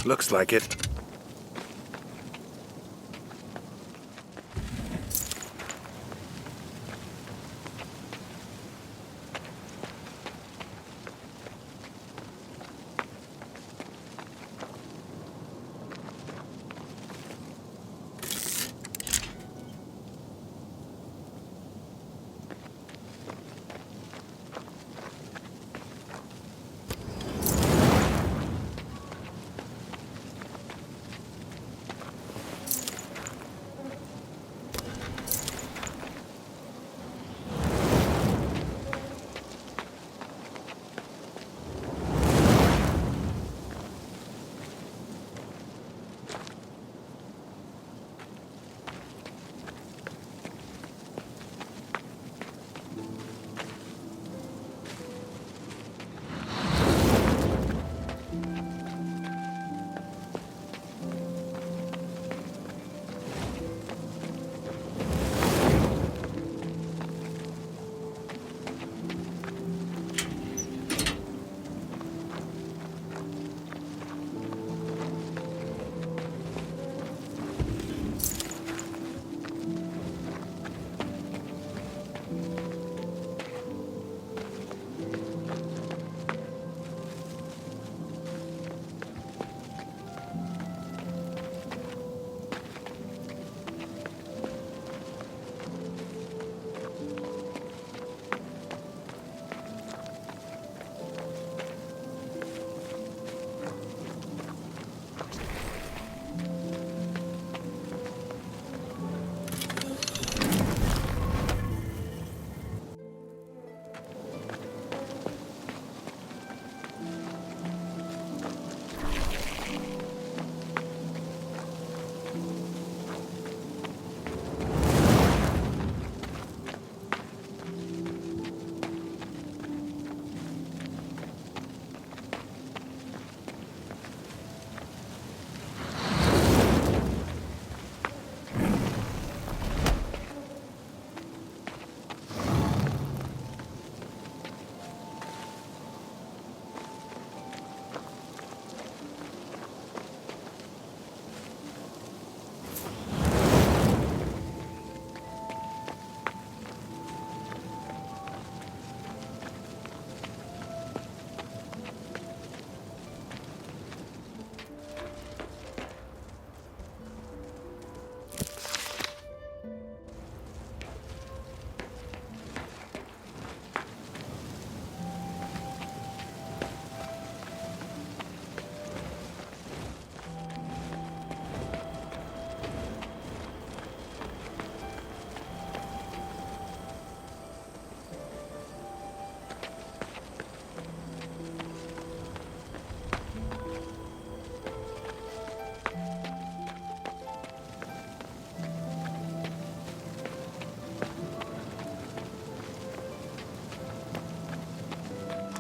Looks like it.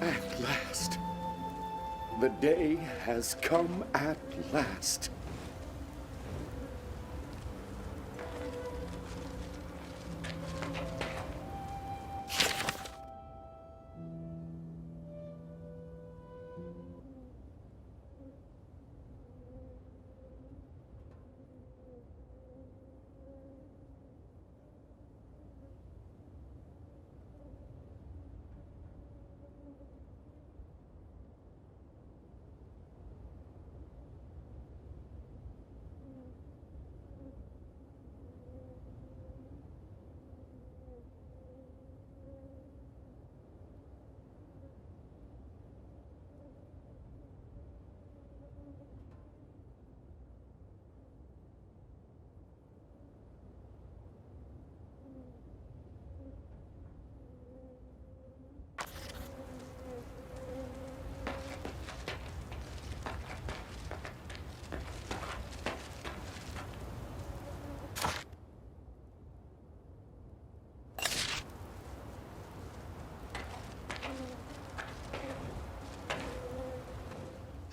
At last. The day has come at last.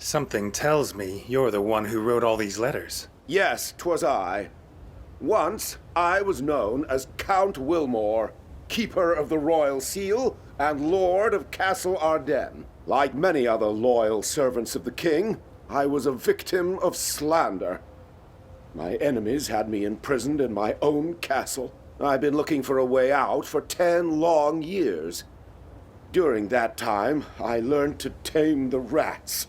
Something tells me you're the one who wrote all these letters. Yes, 'twas I. Once I was known as Count Wilmore, keeper of the royal seal and lord of Castle Ardenne. Like many other loyal servants of the king, I was a victim of slander. My enemies had me imprisoned in my own castle. I've been looking for a way out for 10 long years. During that time, I learned to tame the rats,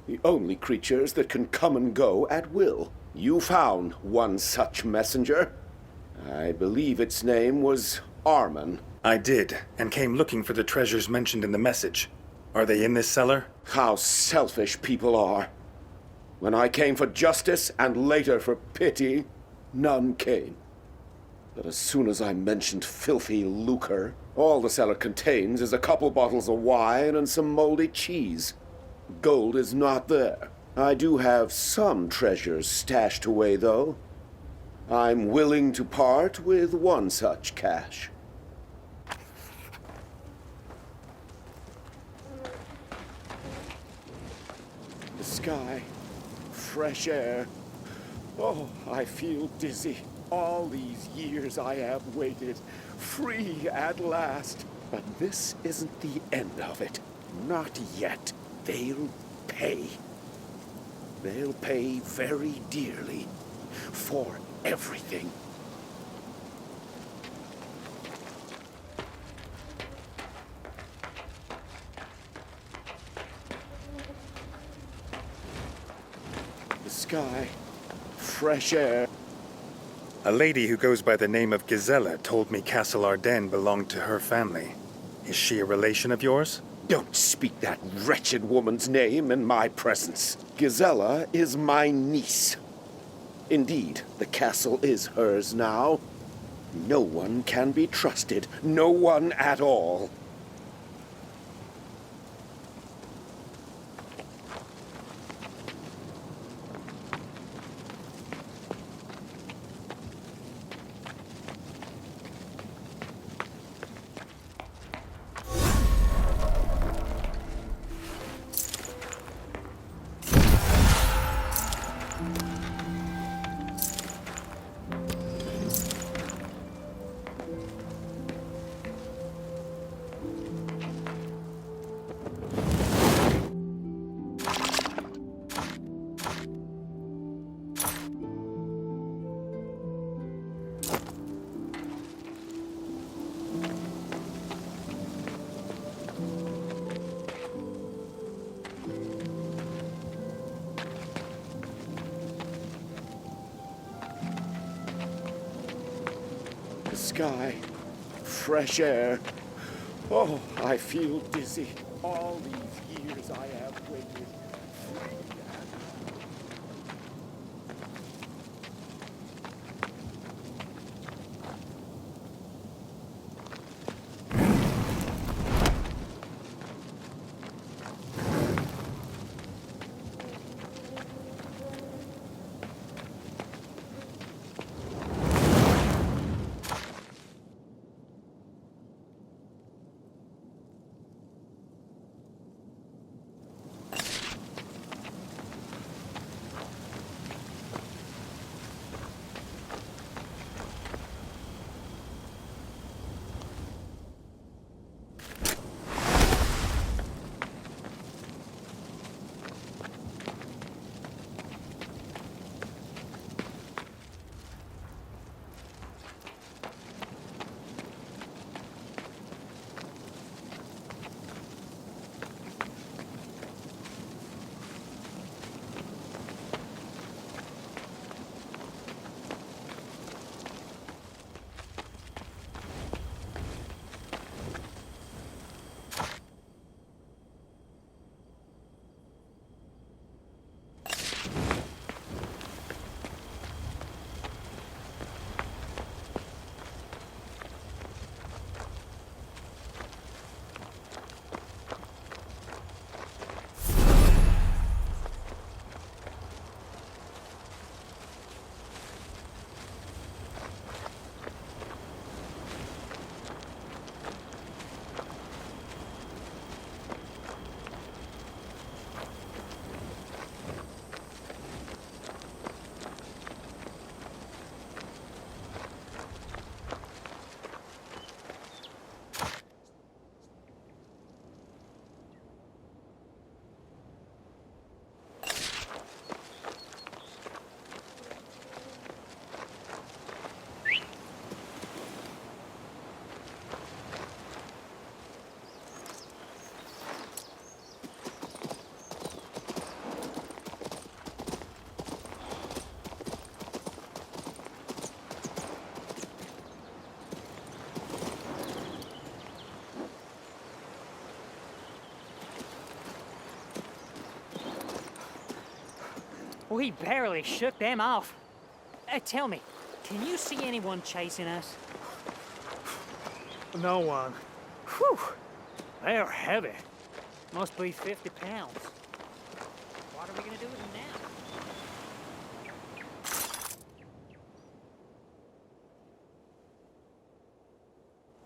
the only creatures that can come and go at will. You found one such messenger. I believe its name was Armen. I did, and came looking for the treasures mentioned in the message. Are they in this cellar? How selfish people are. When I came for justice and later for pity, none came. But as soon as I mentioned filthy lucre, all the cellar contains is a couple bottles of wine and some moldy cheese. Gold is not there. I do have some treasures stashed away, though. I'm willing to part with one such cache. The sky, fresh air. Oh, I feel dizzy. All these years I have waited, free at last. But this isn't the end of it. Not yet. They'll pay. They'll pay very dearly for everything. The sky, fresh air. A lady who goes by the name of Gisela told me Castle Ardenne belonged to her family. Is she a relation of yours? Don't speak that wretched woman's name in my presence. Gisela is my niece. Indeed, the castle is hers now. No one can be trusted. No one at all. The sky, fresh air. Oh, I feel dizzy. All these years I have waited. We barely shook them off. Tell me, can you see anyone chasing us? No one. Whew! They're heavy. Must be 50 pounds. What are we gonna do with them now?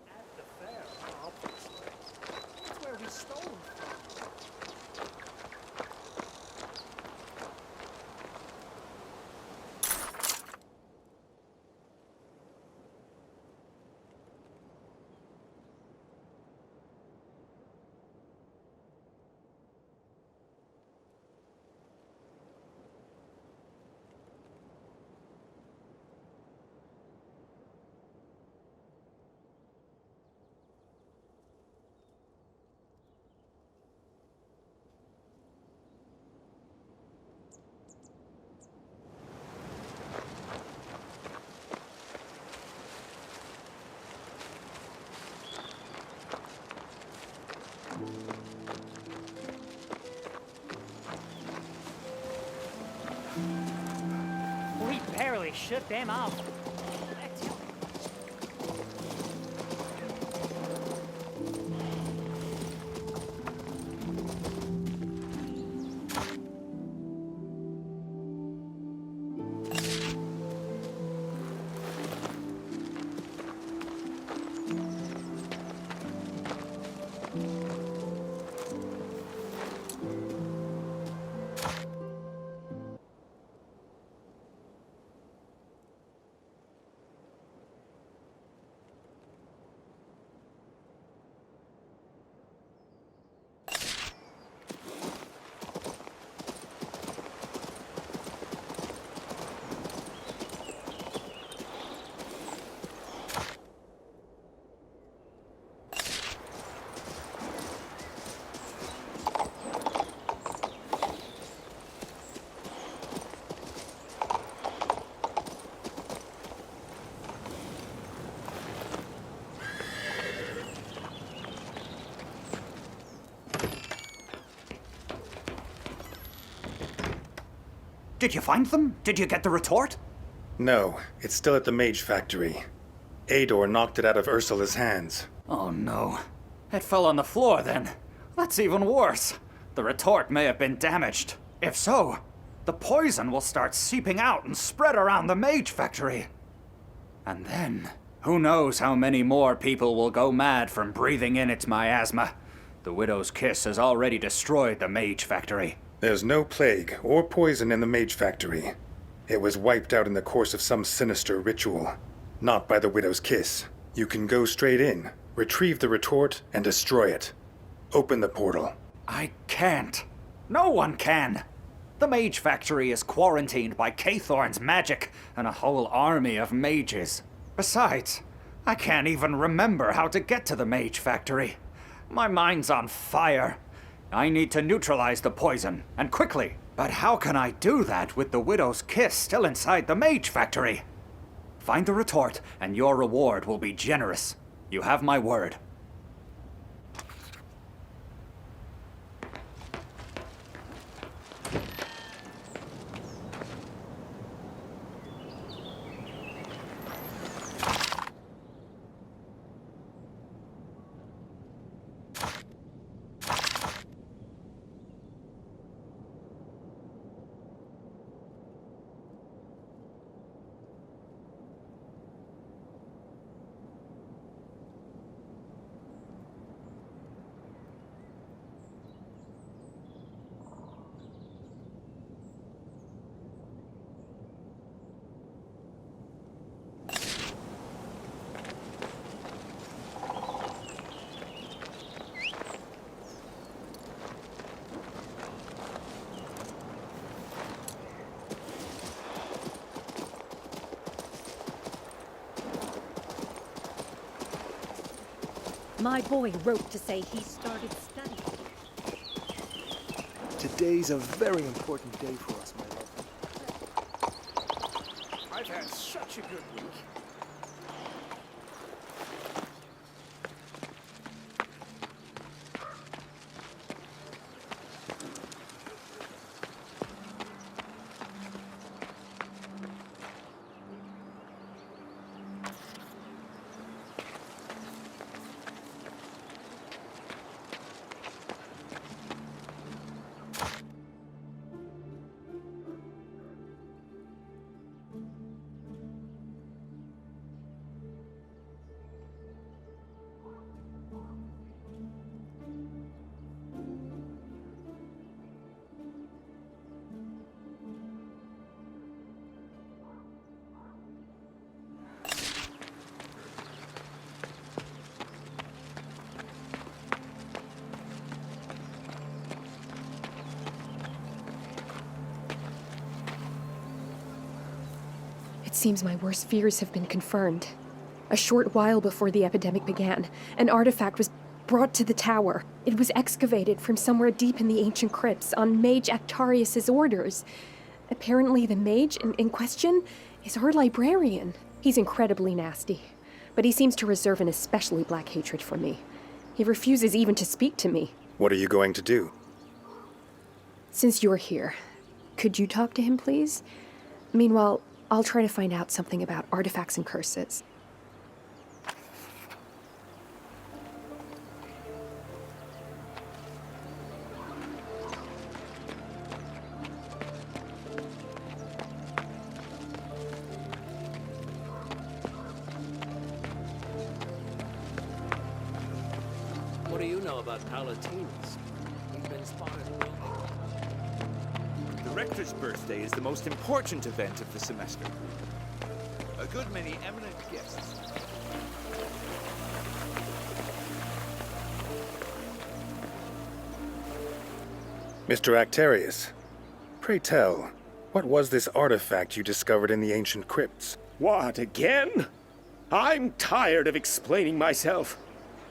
At the fair, obviously. That's where we stole them from. We barely shook them off. Did you find them? Did you get the retort? No, it's still at the mage factory. Ador knocked it out of Ursula's hands. Oh no. It fell on the floor then. That's even worse. The retort may have been damaged. If so, the poison will start seeping out and spread around the mage factory. And then, who knows how many more people will go mad from breathing in its miasma. The Widow's Kiss has already destroyed the mage factory. There's no plague or poison in the mage factory. It was wiped out in the course of some sinister ritual. Not by the Widow's Kiss. You can go straight in, retrieve the retort, and destroy it. Open the portal. I can't. No one can. The mage factory is quarantined by Cathorn's magic and a whole army of mages. Besides, I can't even remember how to get to the mage factory. My mind's on fire. I need to neutralize the poison, and quickly. But how can I do that with the Widow's Kiss still inside the mage factory? Find the retort, and your reward will be generous. You have my word. My boy wrote to say he started studying. Today's a very important day for us, my love. I've had such a good week. It seems my worst fears have been confirmed. A short while before the epidemic began, an artifact was brought to the tower. It was excavated from somewhere deep in the ancient crypts on Mage Actarius's orders. Apparently the mage in question is our librarian. He's incredibly nasty, but he seems to reserve an especially black hatred for me. He refuses even to speak to me. What are you going to do? Since you're here, could you talk to him, please? Meanwhile, I'll try to find out something about artifacts and curses. What do you know about Palatinos? We've been spotted building. The Rector's birthday is the most important event of the semester. A good many eminent guests. Mr. Actarius, pray tell, what was this artifact you discovered in the ancient crypts? What, again? I'm tired of explaining myself.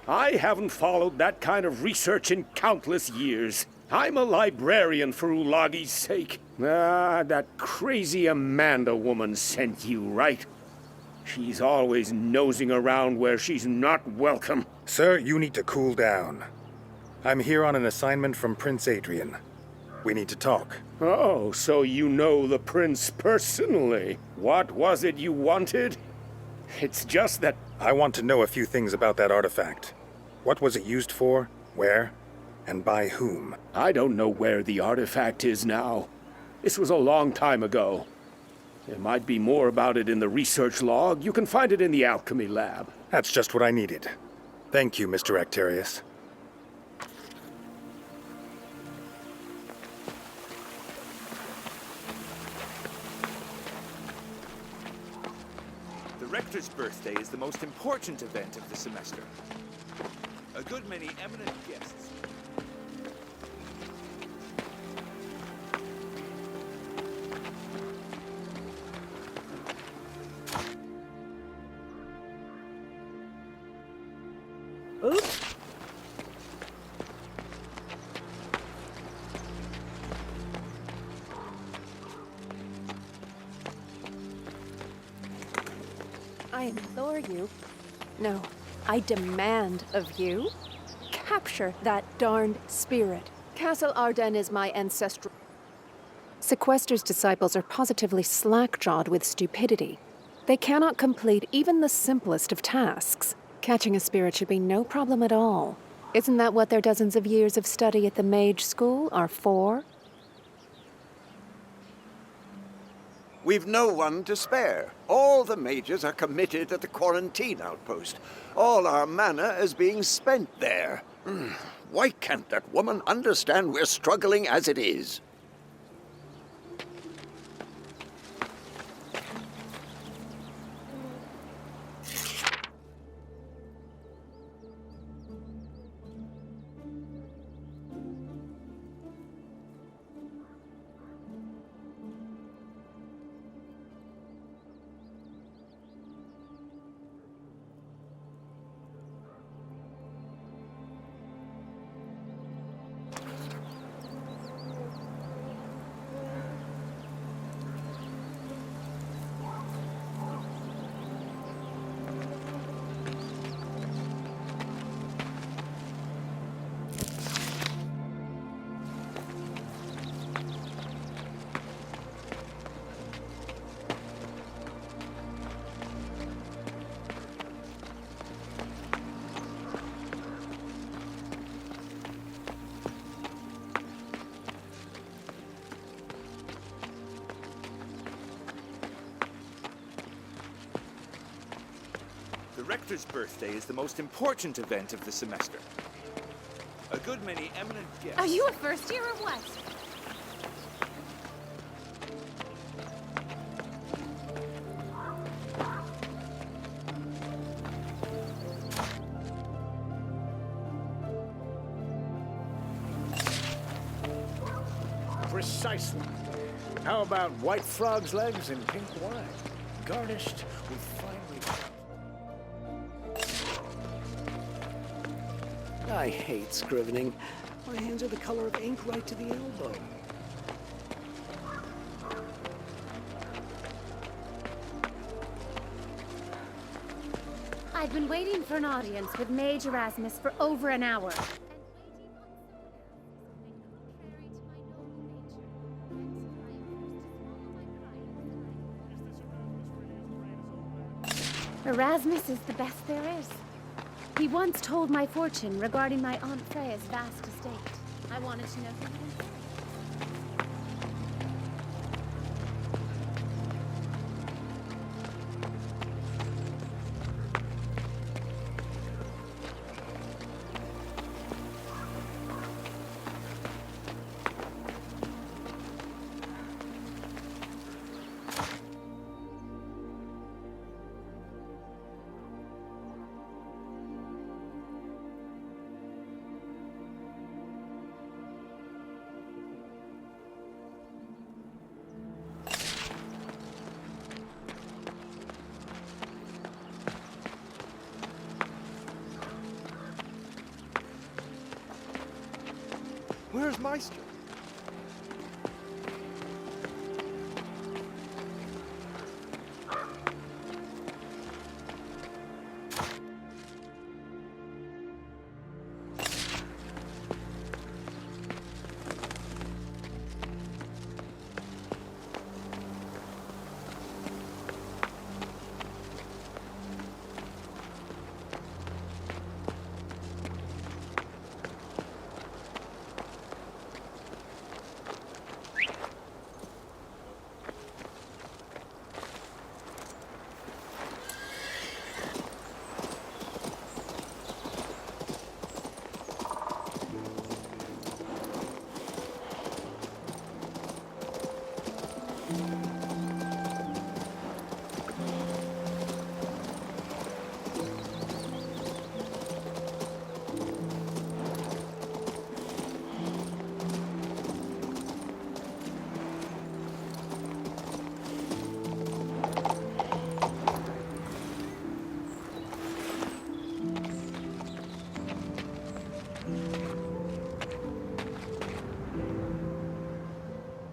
I haven't followed that kind of research in countless years. I'm a librarian for Ulagi's sake. Ah, that crazy Amanda woman sent you, right? She's always nosing around where she's not welcome. Sir, you need to cool down. I'm here on an assignment from Prince Adrian. We need to talk. Oh, so you know the prince personally. What was it you wanted? It's just that... I want to know a few things about that artifact. What was it used for? Where? And by whom? I don't know where the artifact is now. This was a long time ago. There might be more about it in the research log. You can find it in the alchemy lab. That's just what I needed. Thank you, Mr. Actarius. The Rector's birthday is the most important event of the semester. A good many eminent guests. Oops. I implore you. No, I demand of you. Capture that darned spirit. Castle Ardenne is my ancestral. Sequester's disciples are positively slack-jawed with stupidity. They cannot complete even the simplest of tasks. Catching a spirit should be no problem at all. Isn't that what their dozens of years of study at the mage school are for? We've no one to spare. All the mages are committed at the quarantine outpost. All our mana is being spent there. Why can't that woman understand we're struggling as it is? The Rector's birthday is the most important event of the semester. A good many eminent guests. Are you a first year or what? Precisely. How about white frog's legs and pink wine? garnished with finely chopped. I hate scrivening. My hands are the color of ink right to the elbow. I've been waiting for an audience with Mage Erasmus for over an hour. Erasmus is the best there is. He once told my fortune regarding my Aunt Freya's vast estate. I wanted to know who he was. Where's Meister?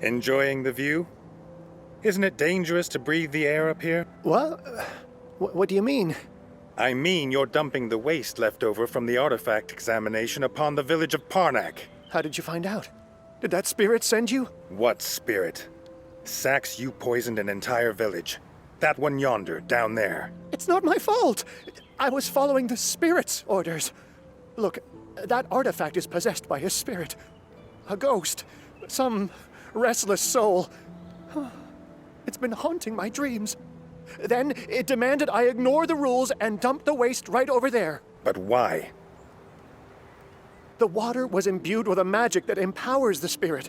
Enjoying the view? Isn't it dangerous to breathe the air up here? What? What do you mean? I mean you're dumping the waste left over from the artifact examination upon the village of Parnak. How did you find out? Did that spirit send you? What spirit? Sax, you poisoned an entire village. That one yonder, down there. It's not my fault. I was following the spirit's orders. Look, that artifact is possessed by a spirit. A ghost. Some restless soul. It's been haunting my dreams. Then it demanded I ignore the rules and dump the waste right over there. But why? The water was imbued with a magic that empowers the spirit.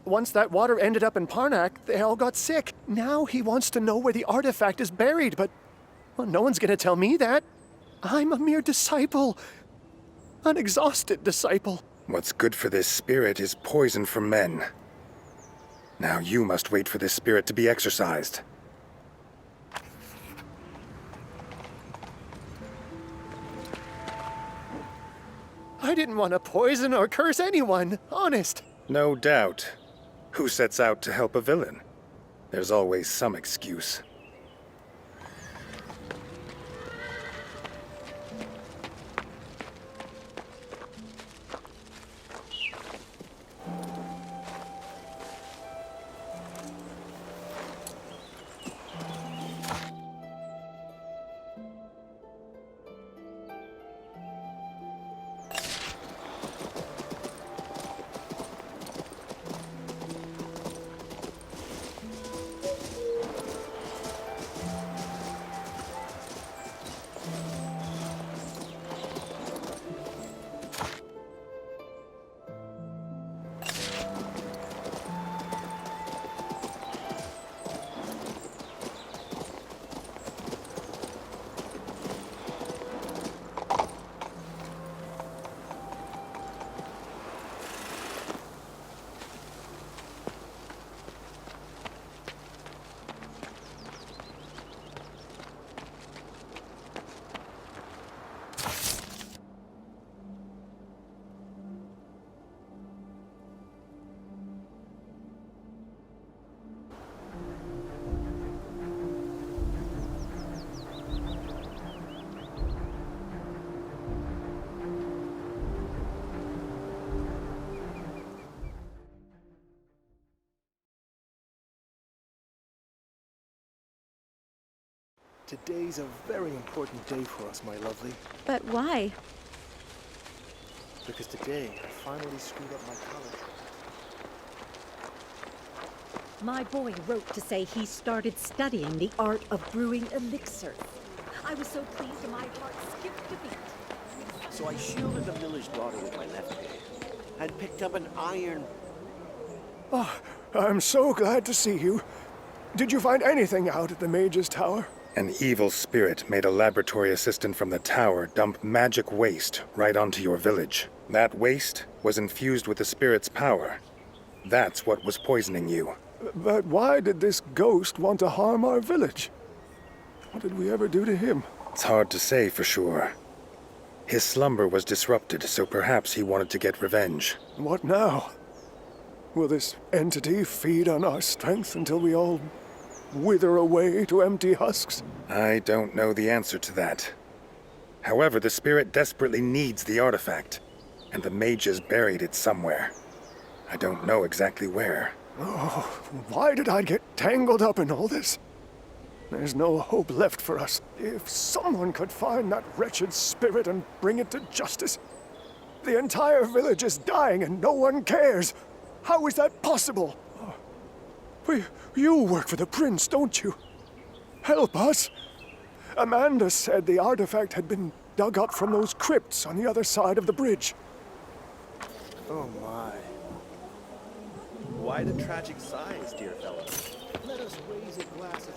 Once that water ended up in Parnak, they all got sick. Now he wants to know where the artifact is buried, but well, no one's gonna tell me that. I'm a mere disciple. An exhausted disciple. What's good for this spirit is poison for men. Now you must wait for this spirit to be exorcised. I didn't want to poison or curse anyone, honest. No doubt. Who sets out to help a villain? There's always some excuse. Today's a very important day for us, my lovely. But why? Because today I finally screwed up my college. My boy wrote to say he started studying the art of brewing elixir. I was so pleased and my heart skipped a beat. So I shielded the miller's daughter with my left hand and picked up an iron. Oh, I'm so glad to see you. Did you find anything out at the Mage's Tower? An evil spirit made a laboratory assistant from the tower dump magic waste right onto your village. That waste was infused with the spirit's power. That's what was poisoning you. But why did this ghost want to harm our village? What did we ever do to him? It's hard to say for sure. His slumber was disrupted, so perhaps he wanted to get revenge. What now? Will this entity feed on our strength until we all wither away to empty husks? I don't know the answer to that. However, the spirit desperately needs the artifact, and the mages buried it somewhere. I don't know exactly where. Oh, why did I get tangled up in all this? There's no hope left for us. If someone could find that wretched spirit and bring it to justice. The entire village is dying and no one cares. How is that possible? You work for the prince, don't you? Help us. Amanda said the artifact had been dug up from those crypts on the other side of the bridge. Oh my. Why the tragic sighs, dear fellow? Let us raise a glass of